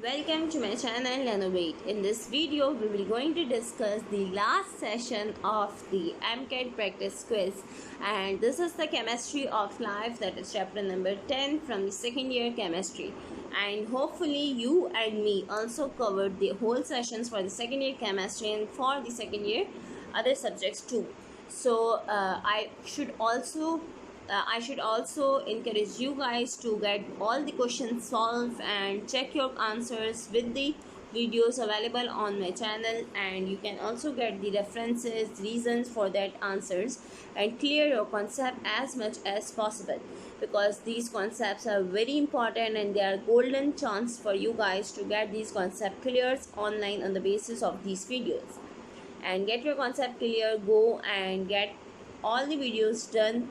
Welcome to my channel Innovate. In this video, we will going to discuss the last session of the MCAT practice quiz, and this is the chemistry of life, that is chapter number 10 from the second year chemistry. And hopefully you and me also covered the whole sessions for the second year chemistry and for the second year other subjects too. So I should also encourage you guys to get all the questions solved and check your answers with the videos available on my channel, and you can also get the references, reasons for that answers, and clear your concept as much as possible, because these concepts are very important and they are golden chance for you guys to get these concept clears online on the basis of these videos. And get your concept clear, go and get all the videos done.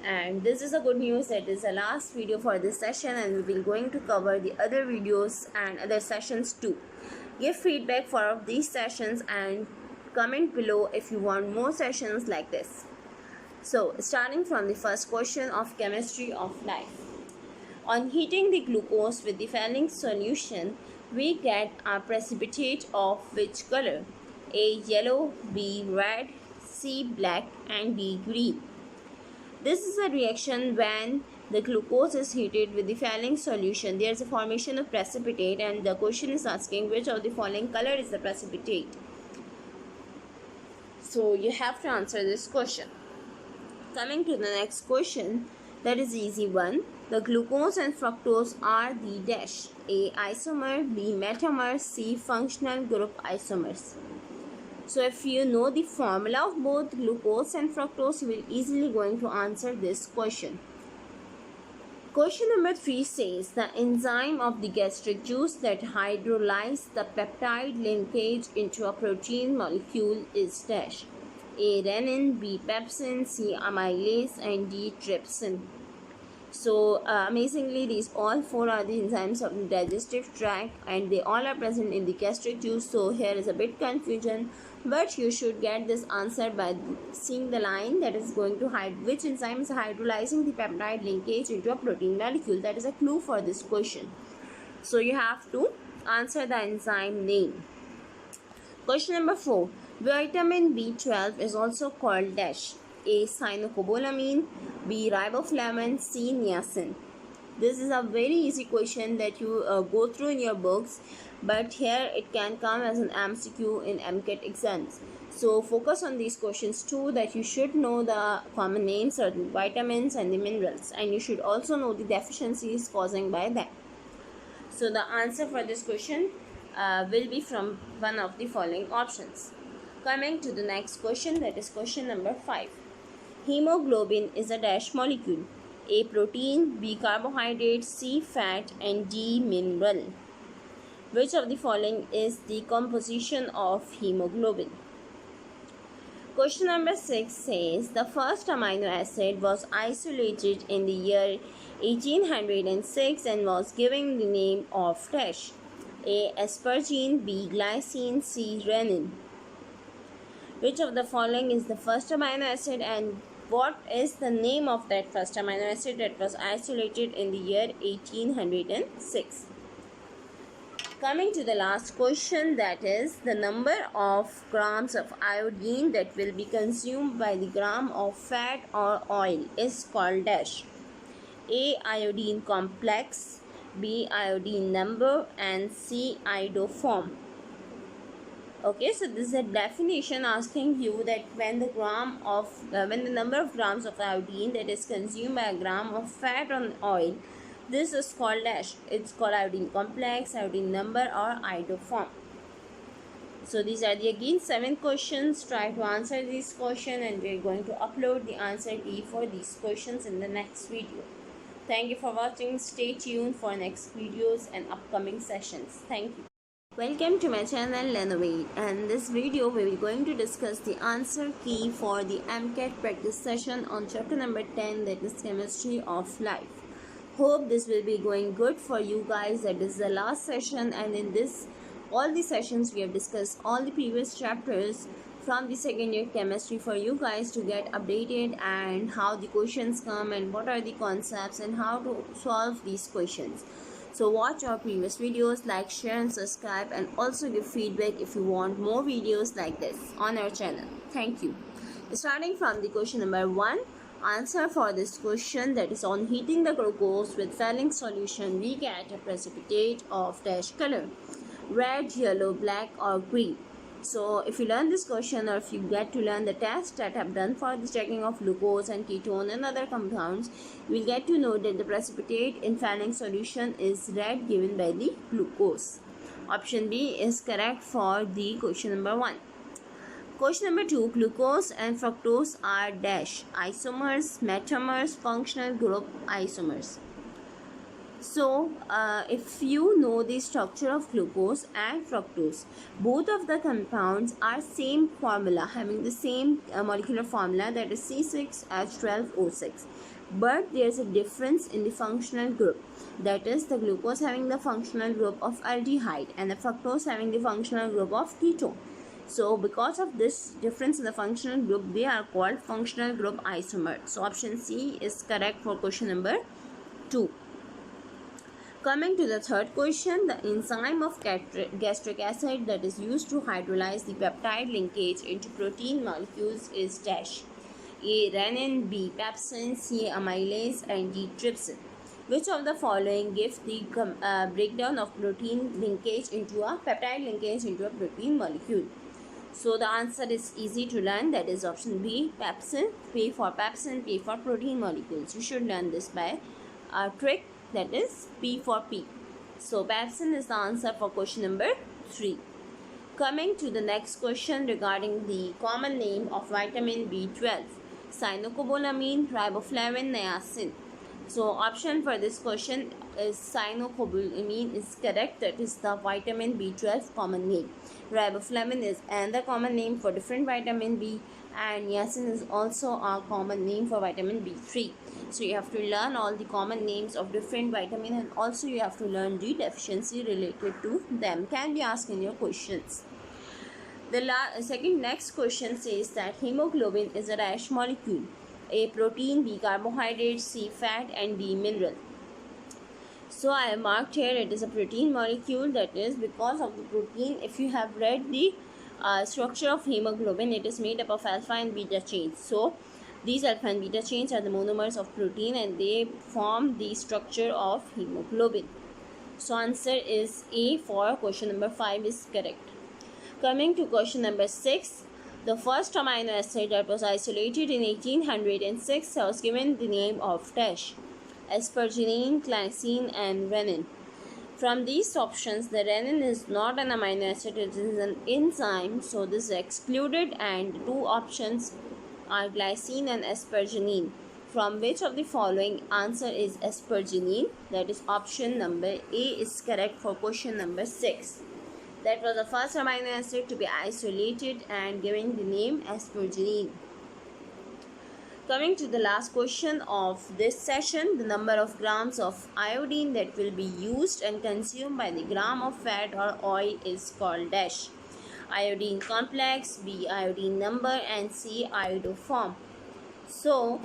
And this is a good news that is the last video for this session, and we will going to cover the other videos and other sessions too. Give feedback for these sessions and comment below if you want more sessions like this. So starting from the first question of chemistry of life. On heating the glucose with the following solution, we get a precipitate of which color? A. Yellow, B. Red, C. Black, and D. Green. This is a reaction when the glucose is heated with the following solution. There is a formation of precipitate, and the question is asking which of the following color is the precipitate. So you have to answer this question. Coming to the next question, that is easy one. The glucose and fructose are the dash. A. Isomer, B. Metamer, C. Functional group isomers. So if you know the formula of both glucose and fructose, you will easily going to answer this question. Question number 3 says the enzyme of the gastric juice that hydrolyzes the peptide linkage into a protein molecule is dash. A. Renin, B. Pepsin, C. Amylase, and D. Trypsin. So amazingly, these all four are the enzymes of the digestive tract, and they all are present in the gastric juice. So here is a bit confusion, but you should get this answer by seeing the line that is going to hide which enzyme is hydrolyzing the peptide linkage into a protein molecule. That is a clue for this question. So you have to answer the enzyme name. Question number 4. Vitamin B12 is also called dash. A. Cyanocobalamin, B. Riboflavin, C. Niacin. This is a very easy question that you go through in your books, but here it can come as an MCQ in MCAT exams. So focus on these questions too, that you should know the common names of the vitamins and the minerals, and you should also know the deficiencies causing by them. So the answer for this question will be from one of the following options. Coming to the next question, that is question number 5. Hemoglobin is a dash molecule. A. Protein, B. Carbohydrate, C. Fat, and D. Mineral. Which of the following is the composition of hemoglobin? Question number 6 says the first amino acid was isolated in the year 1806 and was given the name of dash. A. Asparagine, B. Glycine, C. Renin. Which of the following is the first amino acid, and what is the name of that first amino acid that was isolated in the year 1806? Coming to the last question, that is the number of grams of iodine that will be consumed by the gram of fat or oil is called dash. A. Iodine complex, B. Iodine number, and C. iodoform. Okay, so this is a definition asking you that when the number of grams of iodine that is consumed by a gram of fat or oil, this is called dash. It's called iodine complex, iodine number, or iodoform. So these are the again 7 questions. Try to answer these questions, and we are going to upload the answer key for these questions in the next video. Thank you for watching. Stay tuned for next videos and upcoming sessions. Thank you. Welcome to my channel Innovate, and in this video we will going to discuss the answer key for the MCAT practice session on chapter number 10, that is chemistry of life. Hope this will be going good for you guys. That is the last session, and in this all the sessions we have discussed all the previous chapters from the second year chemistry for you guys to get updated and how the questions come and what are the concepts and how to solve these questions. So watch our previous videos, like, share and subscribe, and also give feedback if you want more videos like this on our channel. Thank you. Starting from the question number 1, answer for this question, that is, on heating the glucose with Fehling solution, we get a precipitate of dash color: red, yellow, black or green. So if you learn this question, or if you get to learn the test that I've done for the checking of glucose and ketone and other compounds, you will get to know that the precipitate in Fehling solution is red, given by the glucose. Option B is correct for the question number 1. Question number 2, glucose and fructose are dash isomers, metamers, functional group isomers. So, if you know the structure of glucose and fructose, both of the compounds are same formula, having the same molecular formula, that is C6H12O6. But there is a difference in the functional group, that is the glucose having the functional group of aldehyde and the fructose having the functional group of ketone. So, because of this difference in the functional group, they are called functional group isomer. So, option C is correct for question number 2. Coming to the third question, the enzyme of gastric acid that is used to hydrolyze the peptide linkage into protein molecules is dash: A. Renin, B. Pepsin, C. Amylase and D. Trypsin. Which of the following gives the breakdown of protein linkage into a peptide linkage into a protein molecule? So the answer is easy to learn, that is option B, pepsin. P for pepsin, P for protein molecules. You should learn this by a trick, that is P for P. So pepsin is the answer for question number 3. Coming to the next question regarding the common name of vitamin B12: cyanocobalamin, riboflavin, niacin. So option for this question is cyanocobalamin is correct, that is the vitamin B12 common name. Riboflavin is another common name for different vitamin B, and niacin is also a common name for vitamin B3. So you have to learn all the common names of different vitamin, and also you have to learn the deficiency related to them. Can be asked in your questions. The next question says that hemoglobin is a dash molecule: A. protein, B. carbohydrate, C. fat and D. mineral. So I have marked here it is a protein molecule, that is because of the protein. If you have read the structure of hemoglobin, it is made up of alpha and beta chains. So these alpha and beta chains are the monomers of protein, and they form the structure of hemoglobin. So answer is A for question number 5 is correct. Coming to question number 6, the first amino acid that was isolated in 1806 was given the name of dash: asparagine, glycine and renin. From these options, the renin is not an amino acid, it is an enzyme, so this is excluded, and the two options are glycine and asparagine. From which of the following answer is asparagine? That is option number A is correct for question number 6. That was the first amino acid to be isolated and given the name asparagine. Coming to the last question of this session, the number of grams of iodine that will be used and consumed by the gram of fat or oil is called dash: iodine complex, B. iodine number and C. iodoform. So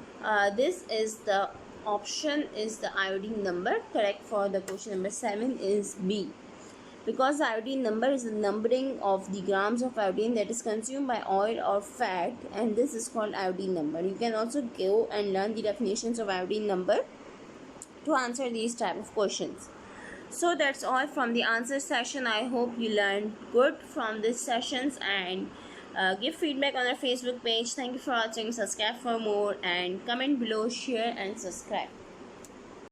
this is the option is the iodine number. Correct for the question number 7 is B, because the iodine number is the numbering of the grams of iodine that is consumed by oil or fat, and this is called iodine number. You can also go and learn the definitions of iodine number to answer these type of questions. So that's all from the answer session. I hope you learned good from these sessions, and give feedback on our Facebook page. Thank you for watching. Subscribe for more and comment below, share and subscribe.